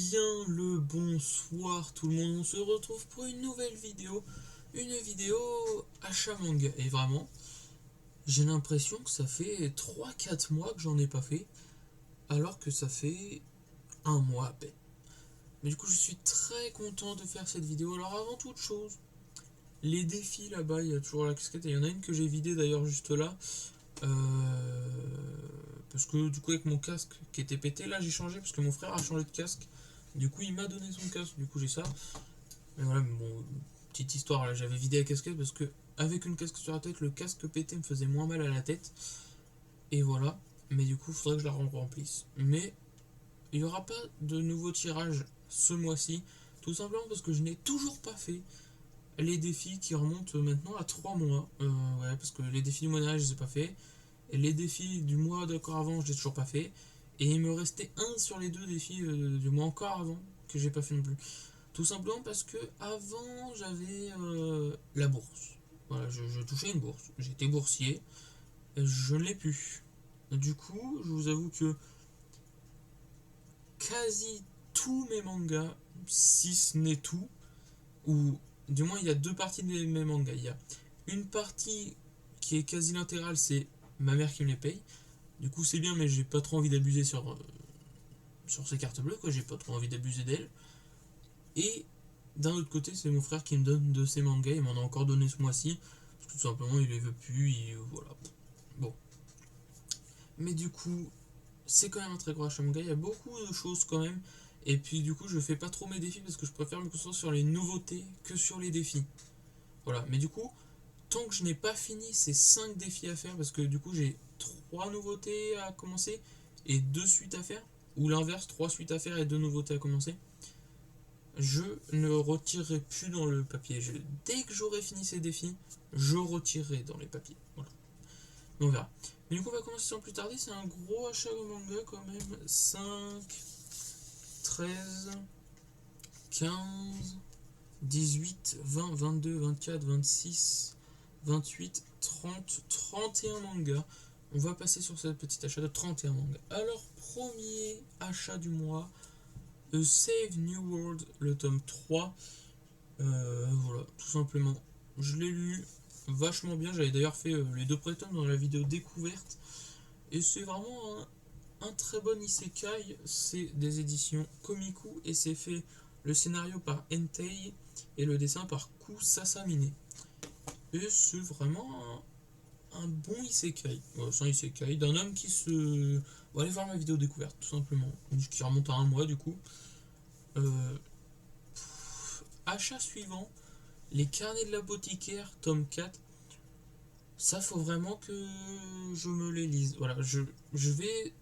bien le bonsoir tout le monde, on se retrouve pour une nouvelle vidéo, une vidéo achat manga. Et vraiment, j'ai l'impression que ça fait 3-4 mois que j'en ai pas fait, alors que ça fait un mois à peine. Mais du coup, je suis très content de faire cette vidéo. Alors avant toute chose, les défis là-bas, il y a toujours la casquette, et il y en a une que j'ai vidée d'ailleurs juste là. Parce que du coup avec mon casque qui était pété, là j'ai changé parce que mon frère a changé de casque. Du coup il m'a donné son casque, du coup j'ai ça. Mais voilà, mais bon, petite histoire, là j'avais vidé la casquette parce que avec une casque sur la tête, le casque pété me faisait moins mal à la tête. Et voilà, mais du coup il faudrait que je la remplisse. Mais il n'y aura pas de nouveau tirage ce mois-ci, tout simplement parce que je n'ai toujours pas fait les défis qui remontent maintenant à 3 mois. Ouais, parce que les défis du mois dernier je les ai pas fait. Et les défis du mois d'accord avant, je l'ai toujours pas fait. Et il me restait un sur les deux défis du mois encore avant que j'ai pas fait non plus. Tout simplement parce que avant j'avais la bourse. Voilà, je touchais une bourse. J'étais boursier. Je ne l'ai plus. Du coup, je vous avoue que quasi tous mes mangas, si ce n'est tout, ou du moins il y a deux parties de mes mangas. Il y a une partie qui est quasi l'intégrale, c'est ma mère qui me les paye. Du coup, c'est bien, mais j'ai pas trop envie d'abuser sur ces cartes bleues, quoi. J'ai pas trop envie d'abuser d'elles. Et d'un autre côté, c'est mon frère qui me donne de ses mangas. Il m'en a encore donné ce mois-ci. Parce que tout simplement, il les veut plus. Voilà. Bon. Mais du coup, c'est quand même un très gros achat manga. Il y a beaucoup de choses quand même. Et puis, du coup, je fais pas trop mes défis parce que je préfère me concentrer sur les nouveautés que sur les défis. Voilà. Mais du coup, tant que je n'ai pas fini ces 5 défis à faire, parce que du coup, j'ai 3 nouveautés à commencer et 2 suites à faire, ou l'inverse, 3 suites à faire et 2 nouveautés à commencer, je ne retirerai plus dans le papier. Dès que j'aurai fini ces défis, je retirerai dans les papiers. Voilà. Mais on verra. Mais du coup, on va commencer sans plus tarder. C'est un gros achat au manga quand même. 5, 13, 15, 18, 20, 22, 24, 26, 28, 30, 31 mangas. On va passer sur cette petite achat de 31 mangas. Alors, premier achat du mois, Save New World, le tome 3. Voilà, tout simplement. Je l'ai lu vachement bien. J'avais d'ailleurs fait les deux prétomes dans la vidéo découverte. Et c'est vraiment un très bon isekai. C'est des éditions Komiku et c'est fait le scénario par Entei et le dessin par Kusasamine. Et c'est vraiment un bon isekai. C'est un isekai d'un homme qui se... Bon, allez voir ma vidéo découverte, tout simplement. Qui remonte à un mois, du coup. Euh, Achat suivant, Les carnets de l'apothicaire, tome 4. Ça, faut vraiment que je me les lise. Voilà, je vais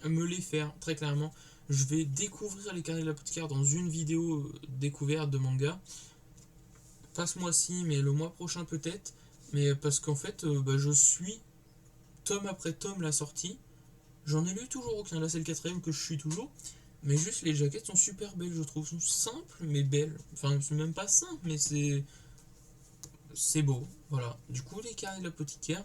me les faire, très clairement. Je vais découvrir les carnets de l'apothicaire dans une vidéo découverte de manga. Pas ce mois-ci, mais le mois prochain peut-être. Mais parce qu'en fait, je suis tome après tome la sortie. J'en ai lu toujours aucun. Là, c'est le quatrième que je suis toujours. Mais juste, les jaquettes sont super belles, je trouve. Sont simples, mais belles. Enfin, c'est même pas simple, mais c'est beau. Voilà. Du coup, les carnets de l'apothicaire.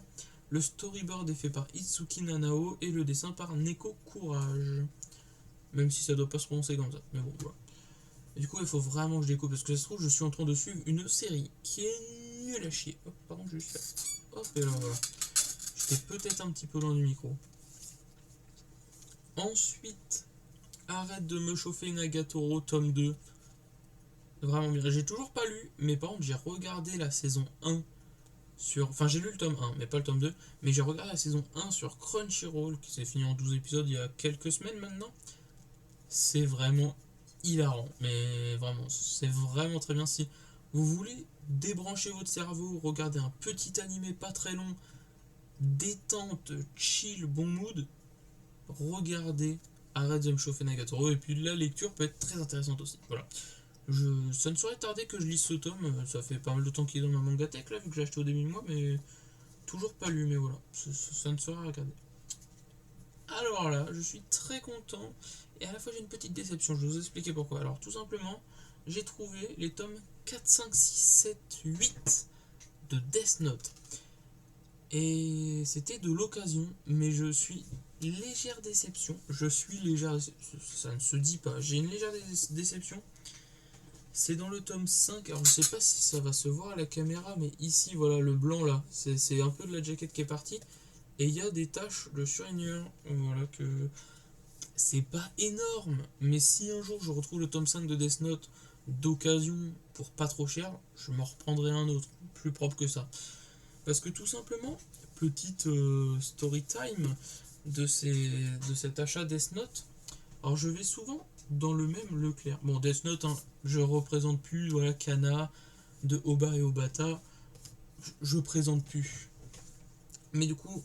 Le storyboard est fait par Itsuki Nanao et le dessin par Neko Courage. Même si ça doit pas se prononcer comme ça. Mais bon, voilà. Et du coup, il faut vraiment que je découpe parce que ça se trouve, je suis en train de suivre une série qui est nulle à chier. Hop, par contre, je vais juste faire. Hop, et là, voilà. J'étais peut-être un petit peu loin du micro. Ensuite, Arrête de me chauffer Nagatoro, tome 2. Vraiment bien. J'ai toujours pas lu, mais par contre, j'ai regardé la saison 1 sur. Enfin, j'ai lu le tome 1, mais pas le tome 2. Mais j'ai regardé la saison 1 sur Crunchyroll, qui s'est fini en 12 épisodes il y a quelques semaines maintenant. C'est vraiment hilarant. Mais vraiment, c'est vraiment très bien. Si vous voulez débrancher votre cerveau, regarder un petit animé pas très long, détente, chill, bon mood, regardez Arrête de me chauffer Nagatoro. Et puis la lecture peut être très intéressante aussi. Voilà. Ça ne saurait tarder que je lise ce tome. Ça fait pas mal de temps qu'il est dans ma mangatech là, vu que j'ai acheté au début de mois, mais toujours pas lu. Mais voilà, ça ne sera à regarder. Alors là, je suis très content et à la fois j'ai une petite déception. Je vais vous expliquer pourquoi. Alors tout simplement, j'ai trouvé les tomes 4, 5, 6, 7, 8 de Death Note. Et c'était de l'occasion, mais légère déception. Je suis légère, ça ne se dit pas. J'ai une légère déception. C'est dans le tome 5. Alors je sais pas si ça va se voir à la caméra, mais ici, voilà, le blanc là, c'est un peu de la jaquette qui est partie. Et il y a des taches de surligneur. Voilà, que c'est pas énorme. Mais si un jour je retrouve le tome 5 de Death Note d'occasion pour pas trop cher, je me reprendrai un autre, plus propre que ça. Parce que tout simplement, petite story time de cet achat Death Note. Alors je vais souvent dans le même Leclerc. Bon, Death Note, hein, je représente plus, voilà, Kana, de Oba et Obata, je présente plus. Mais du coup,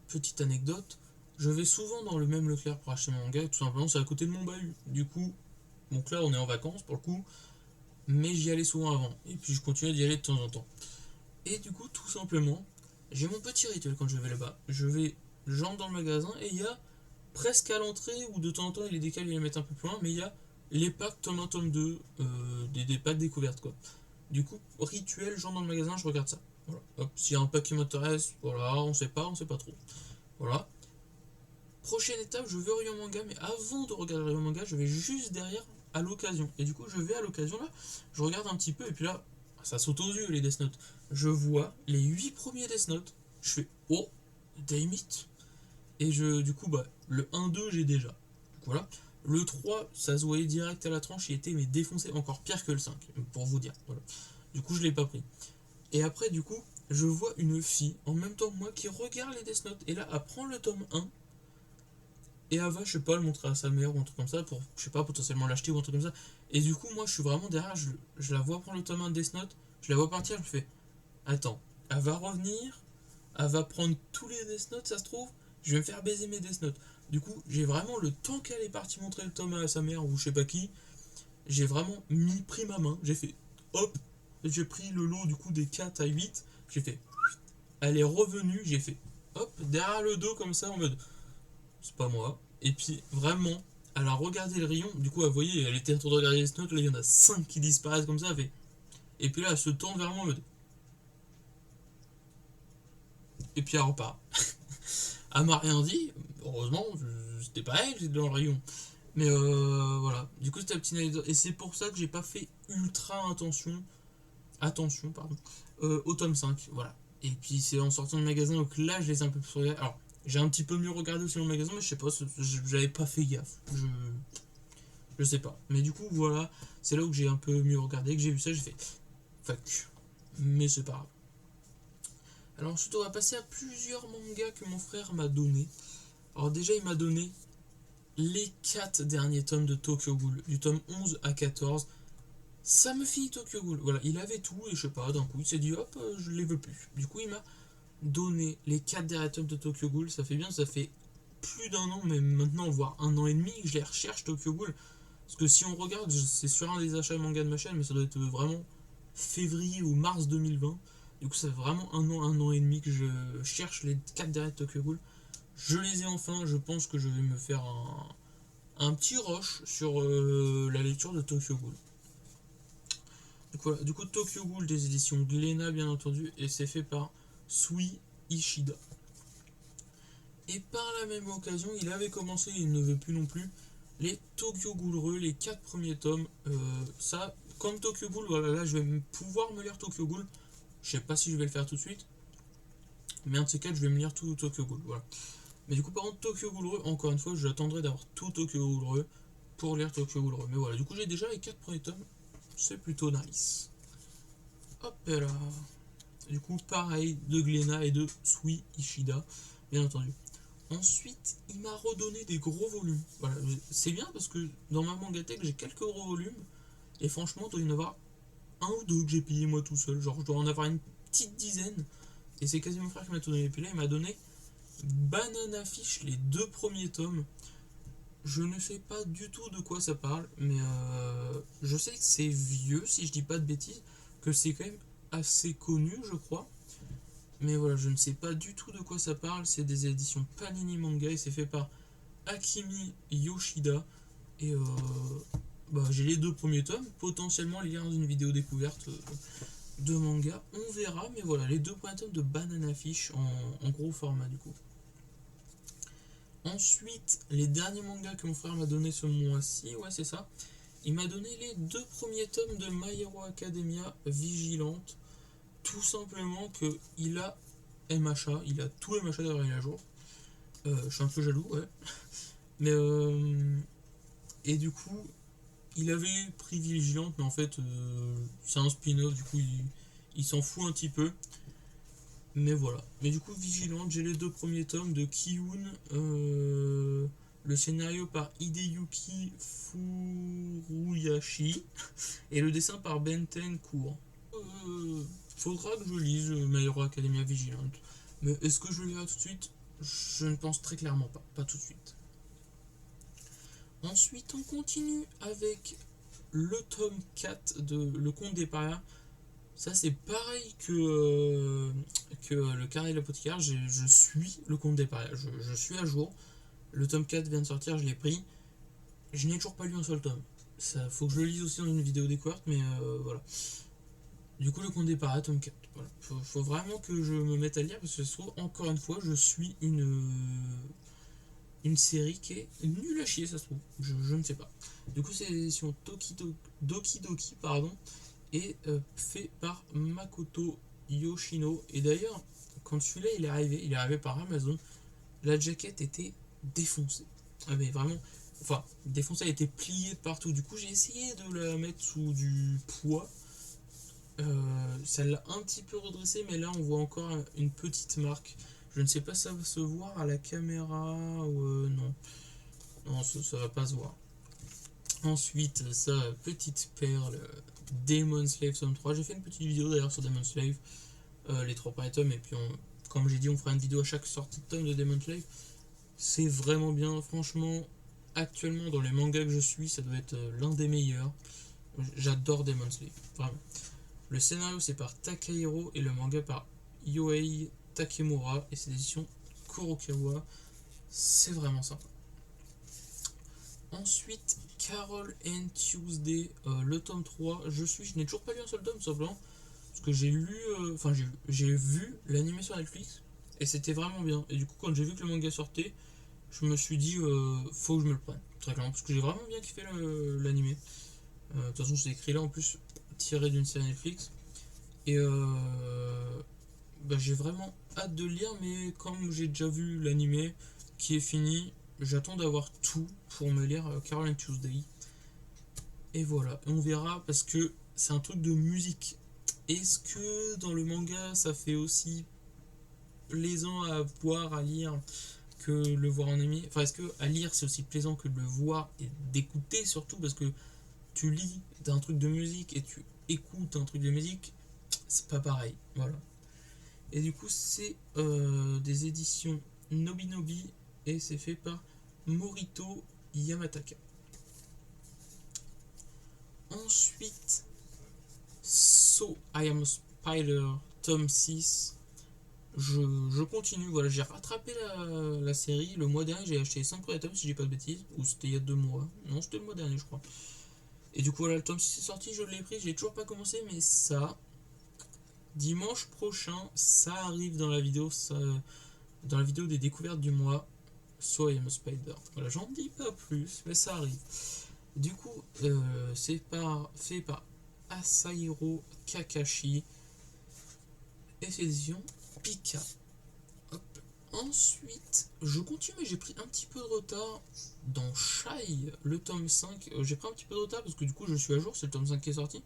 petite anecdote, je vais souvent dans le même Leclerc pour acheter mon manga, tout simplement, c'est à côté de mon bahut. Du coup, donc là, on est en vacances pour le coup, mais j'y allais souvent avant. Et puis je continue d'y aller de temps en temps. Et du coup, tout simplement, j'ai mon petit rituel quand je vais là-bas. J'entre dans le magasin et il y a presque à l'entrée, ou de temps en temps il est décalé, ils les mettent un peu plus loin, mais il y a les packs tome 1, tome 2, des packs découvertes quoi. Du coup, rituel, j'entre dans le magasin, je regarde ça. Voilà. Hop, s'il y a un pack qui m'intéresse, voilà, on sait pas trop. Voilà. Prochaine étape, je vais au rayon manga, mais avant de regarder le rayon manga, je vais juste derrière à l'occasion. Et du coup, je vais à l'occasion là, je regarde un petit peu, et puis là, ça saute aux yeux les Death Note. Je vois les 8 premiers Death Note, je fais oh, Daimit. Et du coup, bah, le 1-2, j'ai déjà. Donc voilà. Le 3, ça se voyait direct à la tranche, il était mais défoncé, encore pire que le 5, pour vous dire. Voilà. Du coup, je l'ai pas pris. Et après, du coup, je vois une fille, en même temps que moi, qui regarde les Death Note. Et là, elle prend le tome 1, et elle va, je sais pas, le montrer à sa mère ou un truc comme ça, pour, je sais pas, potentiellement l'acheter ou un truc comme ça. Et du coup, moi, je suis vraiment derrière, je la vois prendre le tome 1 de Death Note, je la vois partir, je me fais, attends, elle va revenir, elle va prendre tous les Death Note, ça se trouve, je vais me faire baiser mes Death Note. Du coup, j'ai vraiment, le temps qu'elle est partie montrer le tome 1 à sa mère ou je sais pas qui, j'ai vraiment pris ma main, j'ai fait hop, j'ai pris le lot du coup des 4 à 8, j'ai fait, elle est revenue, j'ai fait hop, derrière le dos comme ça en mode, c'est pas moi. Et puis vraiment, elle a regardé le rayon, du coup, vous voyez, elle était en train de regarder les notes, là il y en a 5 qui disparaissent comme ça, elle fait. Et puis là, elle se tourne vers moi en mode. Et puis elle repart. Elle m'a rien dit, heureusement, c'était pas elle, j'étais dans le rayon. Mais voilà, du coup c'était la petite anecdote. Et c'est pour ça que j'ai pas fait ultra attention pardon, au tome 5, voilà. Et puis c'est en sortant du magasin, donc là je les ai un peu plus regardés. Alors, j'ai un petit peu mieux regardé aussi dans le magasin, mais je sais pas, j'avais pas fait gaffe. Je sais pas. Mais du coup, voilà, c'est là où j'ai un peu mieux regardé, que j'ai vu ça, j'ai fait fuck. Mais c'est pas grave. Alors ensuite, on va passer à plusieurs mangas que mon frère m'a donné. Alors déjà, il m'a donné les 4 derniers tomes de Tokyo Ghoul, du tome 11 à 14. Ça me finit Tokyo Ghoul. Voilà, il avait tout et je sais pas, d'un coup, il s'est dit hop, je les veux plus. Du coup, il m'a donné les 4 derniers tomes de Tokyo Ghoul. Ça fait bien, ça fait plus d'un an, mais maintenant, voire un an et demi, que je les recherche Tokyo Ghoul. Parce que si on regarde, c'est sur un des achats manga de ma chaîne, mais ça doit être vraiment février ou mars 2020. Du coup, ça fait vraiment un an et demi que je cherche les 4 derniers de Tokyo Ghoul. Je les ai enfin, je pense que je vais me faire un petit rush sur la lecture de Tokyo Ghoul. Donc voilà, du coup, Tokyo Ghoul des éditions Glénat, bien entendu, et c'est fait par Sui Ishida. Et par la même occasion, il avait commencé, il ne veut plus non plus, les Tokyo Ghoul, les 4 premiers tomes. Ça, comme Tokyo Ghoul, voilà, là je vais pouvoir me lire Tokyo Ghoul. Je sais pas si je vais le faire tout de suite, mais un de ces 4, je vais me lire tout Tokyo Ghoul. Voilà. Mais du coup, par contre, Tokyo Ghoul, encore une fois, j'attendrai d'avoir tout Tokyo Ghoul pour lire Tokyo Ghoul. Mais voilà, du coup, j'ai déjà les 4 premiers tomes. C'est plutôt nice. Hop là. Du coup, pareil, de Glénat et de Sui Ishida, bien entendu. Ensuite, il m'a redonné des gros volumes. Voilà, c'est bien parce que dans ma mangatech, j'ai quelques gros volumes. Et franchement, il doit y en avoir un ou deux que j'ai payé moi tout seul. Genre, je dois en avoir une petite dizaine. Et c'est quasiment mon frère qui m'a tout donné. Et puis là, il m'a donné Banana Fish, les 2 premiers tomes. Je ne sais pas du tout de quoi ça parle, mais je sais que c'est vieux, si je dis pas de bêtises, que c'est quand même assez connu, je crois. Mais voilà, je ne sais pas du tout de quoi ça parle. C'est des éditions Panini Manga et c'est fait par Akimi Yoshida. Et bah, j'ai les 2 premiers tomes. Potentiellement les lire dans une vidéo découverte de manga. On verra. Mais voilà, les 2 premiers tomes de Banana Fish en gros format du coup. Ensuite, les derniers mangas que mon frère m'a donné ce mois-ci, ouais c'est ça, il m'a donné les 2 premiers tomes de My Hero Academia Vigilante. Tout simplement que il a MHA, il a tout MHA derrière la jour. Je suis un peu jaloux, ouais. Mais et du coup, il avait pris Vigilante, mais en fait, c'est un spin-off, du coup, il s'en fout un petit peu. Mais voilà. Mais du coup, Vigilante, j'ai les 2 premiers tomes de Kiyun, le scénario par Hideyuki Furuyashi, et le dessin par Benten Cour. Faudra que je lise My Hero Academia Vigilante. Mais est-ce que je le lirai tout de suite? Je ne pense très clairement pas. Pas tout de suite. Ensuite, on continue avec le tome 4 de Le Conte des Parias. Ça, c'est pareil que le Carnet de l'apothicaire. Je suis Le Conte des Parias. Je suis à jour. Le tome 4 vient de sortir, je l'ai pris. Je n'ai toujours pas lu un seul tome. Ça, faut que je le lise aussi dans une vidéo découverte, mais voilà. Du coup, Le Conte des Parias, tome 4. Voilà. Faut vraiment que je me mette à lire parce que je trouve, encore une fois, je suis une série qui est nulle à chier, ça se trouve. Je ne sais pas. Du coup, c'est l'édition Doki Doki, pardon, et fait par Makoto Yoshino. Et d'ailleurs, quand celui-là il est arrivé par Amazon, la jaquette était défoncée. Ah mais vraiment, enfin, défoncée, elle était pliée de partout. Du coup, j'ai essayé de la mettre sous du poids. Ça l'a un petit peu redressé, mais là on voit encore une petite marque. Je ne sais pas si ça va se voir à la caméra ou non. Non, ça va pas se voir. Ensuite, sa petite perle, Demon Slave tome 3. J'ai fait une petite vidéo d'ailleurs sur Demon Slave, les 3 premiers tomes, et puis comme j'ai dit, on fera une vidéo à chaque sortie de tome de Demon Slave. C'est vraiment bien, franchement. Actuellement, dans les mangas que je suis, ça doit être l'un des meilleurs. J'adore Demon Slave, vraiment. Le scénario c'est par Takahiro et le manga par Yohei Takemura et c'est l'édition Kurokawa. C'est vraiment sympa. Ensuite, Carol and Tuesday, le tome 3. Je n'ai toujours pas lu un seul tome simplement parce que j'ai lu, enfin j'ai vu l'anime sur Netflix et c'était vraiment bien. Et du coup, quand j'ai vu que le manga sortait, je me suis dit faut que je me le prenne très clairement parce que j'ai vraiment bien kiffé l'anime. De toute façon, c'est écrit là en plus tiré d'une série Netflix. Et bah, j'ai vraiment hâte de le lire, mais comme j'ai déjà vu l'animé qui est fini, j'attends d'avoir tout pour me lire Carol and Tuesday. Et voilà, et on verra parce que c'est un truc de musique. Est-ce que dans le manga ça fait aussi plaisant à voir, à lire que le voir en anime? Enfin, est-ce que à lire c'est aussi plaisant que de le voir et d'écouter surtout parce que tu lis d'un truc de musique et tu écoutes un truc de musique, c'est pas pareil. Voilà. Et du coup, c'est des éditions Nobinobi et c'est fait par Morito Yamataka. Ensuite, So I Am a Spider, tome 6. Je continue, voilà, j'ai rattrapé la série. Le mois dernier, j'ai acheté les 5 premiers tomes, si j'ai pas de bêtises. Ou c'était il y a 2 mois. Non, c'était le mois dernier, je crois. Et du coup, voilà, le tome 6 est sorti, je l'ai pris. J'ai toujours pas commencé, mais ça, dimanche prochain, ça arrive dans la vidéo. Dans la vidéo des découvertes du mois, So I Am a Spider. Voilà, j'en dis pas plus, mais ça arrive. Du coup, c'est fait par Asahiro Kakashi et c'est édition Pika. Hop. Ensuite, je continue, mais j'ai pris un petit peu de retard dans Shai, le tome 5. J'ai pris un petit peu de retard parce que du coup, je suis à jour, c'est le tome 5 qui est sorti.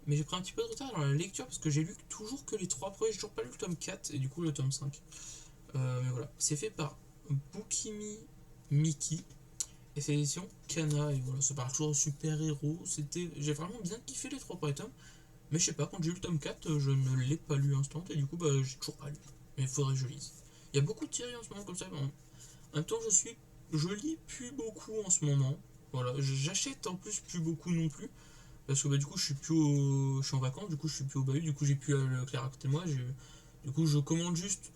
Mais j'ai pris un petit peu de retard dans la lecture parce que j'ai lu toujours que les 3 premiers, j'ai toujours pas lu le tome 4 et du coup le tome 5. Mais voilà, c'est fait par Bukimi Miki et c'est l'édition Kana. Et voilà, ça parle toujours de super-héros. J'ai vraiment bien kiffé les 3 premiers tomes. Mais je sais pas, quand j'ai lu le tome 4, je ne l'ai pas lu instant et du coup, bah, j'ai toujours pas lu. Mais il faudrait que je lise. Il y a beaucoup de séries en ce moment comme ça. En même temps, je lis plus beaucoup en ce moment. Voilà, j'achète en plus plus beaucoup non plus. Parce que bah, du coup, je suis en vacances, du coup, je suis plus au bahut, du coup, j'ai plus le Leclerc à côté de moi. Du coup, je commande juste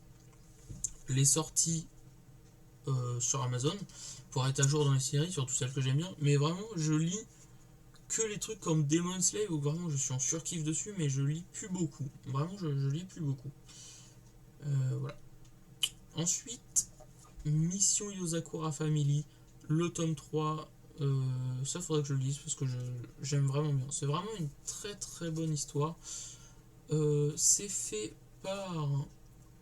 les sorties sur Amazon pour être à jour dans les séries, surtout celles que j'aime bien. Mais vraiment, je lis que les trucs comme Demon Slayer où vraiment je suis en surkiff dessus, mais je lis plus beaucoup. Vraiment, je lis plus beaucoup. Voilà. Ensuite, Mission Yozakura Family, le tome 3, ça faudrait que je le lise parce que j'aime vraiment bien. C'est vraiment une très très bonne histoire. C'est fait par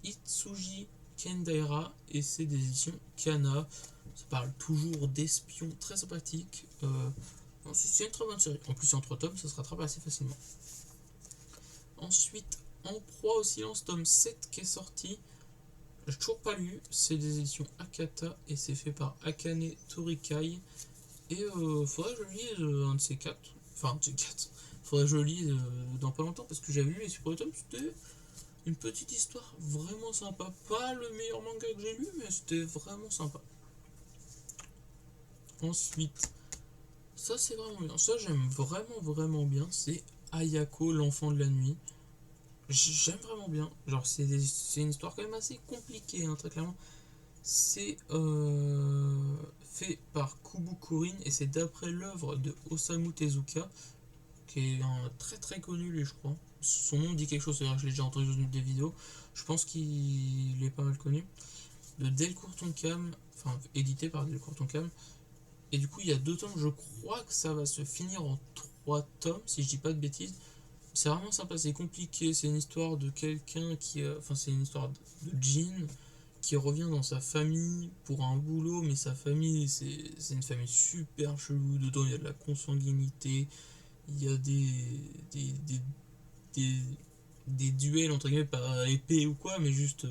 Itsuji Kendaira et c'est des éditions Kana. Ça parle toujours d'espions, très sympathique. C'est une très bonne série. En plus, en 3 tomes, ça se rattrape assez facilement. Ensuite, En proie au silence, tome 7 qui est sorti. J'ai toujours pas lu. C'est des éditions Akata et c'est fait par Akane Torikai. Et faudrait que je lise un de ces 4. Enfin, un de ces 4. Faudrait que je lise dans pas longtemps parce que j'avais lu les super tomes. C'était une petite histoire vraiment sympa. Pas le meilleur manga que j'ai lu, mais c'était vraiment sympa. Ensuite, ça c'est vraiment bien. Ça j'aime vraiment vraiment bien. C'est Ayako, l'enfant de la nuit. J'aime vraiment bien. Genre c'est une histoire quand même assez compliquée, hein, très clairement. C'est fait par Kubo Kurin et c'est d'après l'œuvre de Osamu Tezuka, qui est un très très connu lui je crois. Son nom dit quelque chose, c'est-à-dire que je l'ai déjà entendu dans des vidéos. Je pense qu'il est pas mal connu. De Delcourt Tonkam, enfin édité par Delcourt Tonkam. Et du coup il y a 2 tomes, je crois que ça va se finir en 3 tomes, si je dis pas de bêtises. C'est vraiment sympa, c'est compliqué, c'est une histoire de quelqu'un qui... Enfin c'est une histoire de Jin qui revient dans sa famille pour un boulot, mais sa famille c'est une famille super chelou, dedans il y a de la consanguinité, il y a des, des, des, des duels entre guillemets par épée ou quoi, mais juste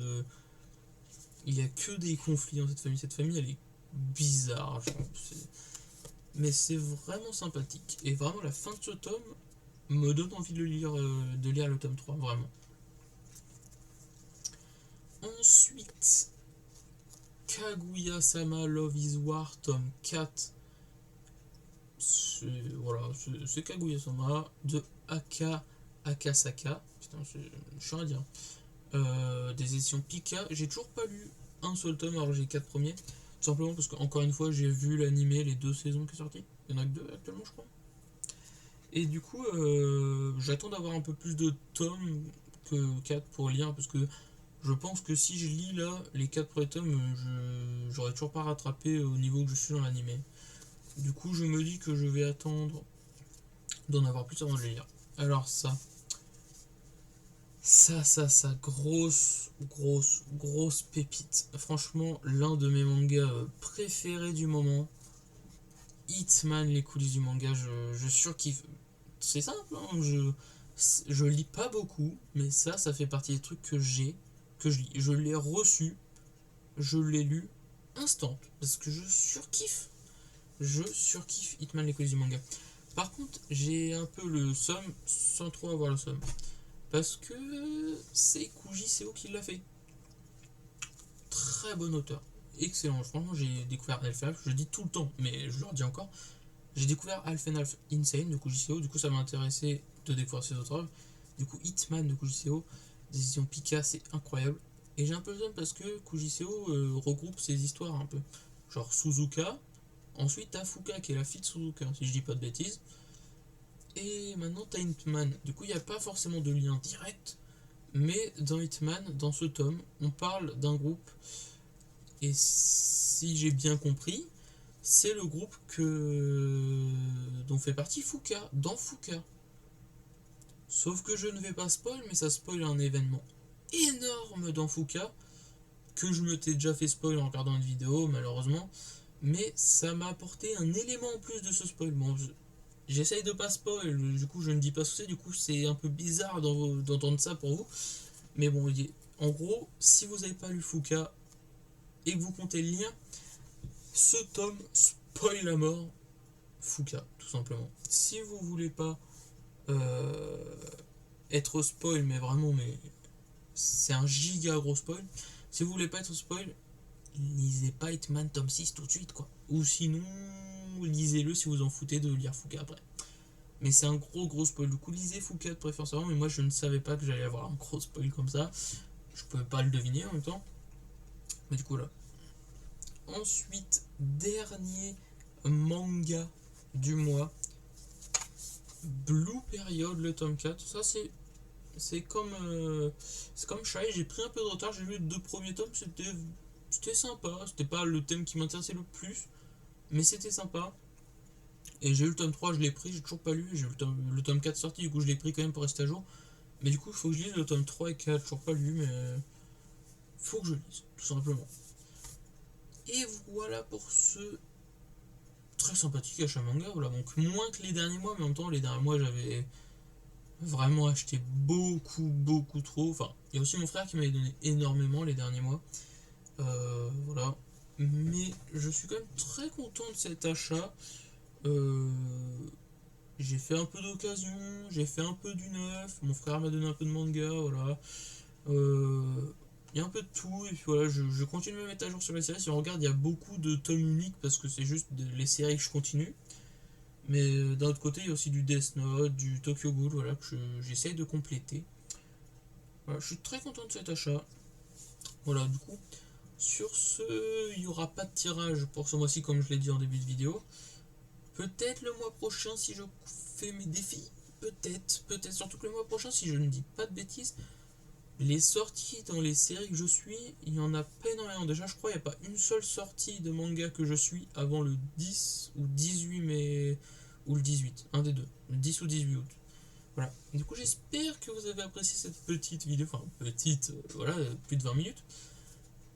il y a que des conflits dans cette famille elle est bizarre, mais c'est vraiment sympathique, et vraiment la fin de ce tome me donne envie de lire le tome 3, vraiment. Ensuite, Kaguya-sama Love is War, tome 4. C'est Kaguya-sama de Akasaka. Putain, c'est chiant à dire. Des éditions Pika. J'ai toujours pas lu un seul tome, alors j'ai les 4 premiers. Tout simplement parce que, encore une fois, j'ai vu l'animé, les 2 saisons qui sont sorties. Il y en a que 2 actuellement, je crois. Et du coup, j'attends d'avoir un peu plus de tomes que 4 pour lire, parce que je pense que si je lis là les 4 premiers tomes, j'aurais toujours pas rattrapé au niveau que je suis dans l'animé. Du coup, je me dis que je vais attendre d'en avoir plus avant de les lire. Alors grosse pépite. Franchement, l'un de mes mangas préférés du moment. Hitman, les coulisses du manga, je surkiffe. C'est simple, hein, je lis pas beaucoup, mais ça fait partie des trucs que je lis. Je l'ai reçu, je l'ai lu instant, parce que je surkiffe. Je surkiffe Hitman, les coulisses du manga. Par contre, j'ai un peu le somme, sans trop avoir le somme. Parce que c'est Kuji qui l'a fait. Très bon auteur. Excellent. Franchement, j'ai découvert Elf Elf. Je le dis tout le temps, mais je le redis encore. J'ai découvert Alf and Alf Insane de Kuji. Du coup, ça m'a intéressé de découvrir ses autres œuvres. Du coup, Hitman de Kuji, des éditions Pika, c'est incroyable. Et j'ai un peu le somme parce que Kuji regroupe ses histoires un peu. Genre Suzuka. Ensuite, t'as Fuka qui est la fille de Suzuka, si je dis pas de bêtises. Et maintenant, t'as Hitman. Du coup, il n'y a pas forcément de lien direct. Mais dans Hitman, dans ce tome, on parle d'un groupe. Et si j'ai bien compris, c'est le groupe dont fait partie Fuka, dans Fuka. Sauf que je ne vais pas spoil, mais ça spoil un événement énorme dans Fuka, que je me t'ai déjà fait spoil en regardant une vidéo, malheureusement. Mais ça m'a apporté un élément en plus de ce spoil. Bon, j'essaye de pas spoil, du coup je ne dis pas ce que c'est, du coup c'est un peu bizarre d'entendre ça pour vous. Mais bon, en gros, si vous n'avez pas lu Fuka et que vous comptez le lire, ce tome spoil la mort Fuka, tout simplement. Si vous voulez pas être spoil, mais vraiment, mais c'est un giga gros spoil. Si vous voulez pas être spoil, lisez pas Hitman tome 6 tout de suite, quoi. Ou sinon, lisez-le si vous en foutez de lire Fuka après. Mais c'est un gros spoil. Du coup, lisez Fuka de préférence avant, mais moi je ne savais pas que j'allais avoir un gros spoil comme ça. Je pouvais pas le deviner en même temps. Mais du coup, là. Ensuite, dernier manga du mois. Blue Period, le tome 4. Ça, c'est comme Shy. J'ai pris un peu de retard. J'ai lu les 2 premiers tomes. C'était c'était sympa, c'était pas le thème qui m'intéressait le plus, mais c'était sympa. Et j'ai eu le tome 3, je l'ai pris, j'ai toujours pas lu, j'ai eu le tome 4 sorti, du coup je l'ai pris quand même pour rester à jour. Mais du coup, il faut que je lise le tome 3 et 4, toujours pas lu, mais faut que je lise, tout simplement. Et voilà pour ce très sympathique achat manga, voilà, donc moins que les derniers mois, mais en même temps, les derniers mois, j'avais vraiment acheté beaucoup trop. Enfin, il y a aussi mon frère qui m'avait donné énormément les derniers mois. Voilà. Mais je suis quand même très content de cet achat. Euh, j'ai fait un peu d'occasion, j'ai fait un peu du neuf, mon frère m'a donné un peu de manga, voilà. Euh, il y a un peu de tout, et puis voilà, je continue de me mettre à jour sur les séries. Si on regarde, il y a beaucoup de tomes uniques parce que c'est juste les séries que je continue. Mais d'un autre côté, il y a aussi du Death Note, du Tokyo Ghoul, voilà, que j'essaye de compléter. Voilà, je suis très content de cet achat. Voilà, du coup, sur ce, il n'y aura pas de tirage pour ce mois-ci, comme je l'ai dit en début de vidéo. Peut-être le mois prochain si je fais mes défis. Peut-être, surtout que le mois prochain, si je ne dis pas de bêtises, les sorties dans les séries que je suis, il y en a pas énormément. Déjà, je crois qu'il n'y a pas une seule sortie de manga que je suis avant le 10 ou 18 mai, ou le 18, un des deux, le 10 ou 18 août. Voilà. Du coup, j'espère que vous avez apprécié cette petite vidéo, enfin petite, voilà, plus de 20 minutes.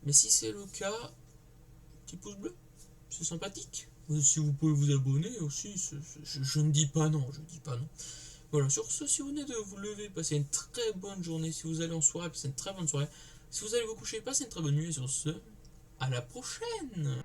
Mais si c'est le cas, petit pouce bleu, c'est sympathique. Si vous pouvez vous abonner aussi, je ne dis pas non, je ne dis pas non. Voilà, sur ce, si vous venez de vous lever, passez une très bonne journée. Si vous allez en soirée, passez une très bonne soirée. Si vous allez vous coucher, passez une très bonne nuit. Et sur ce, à la prochaine!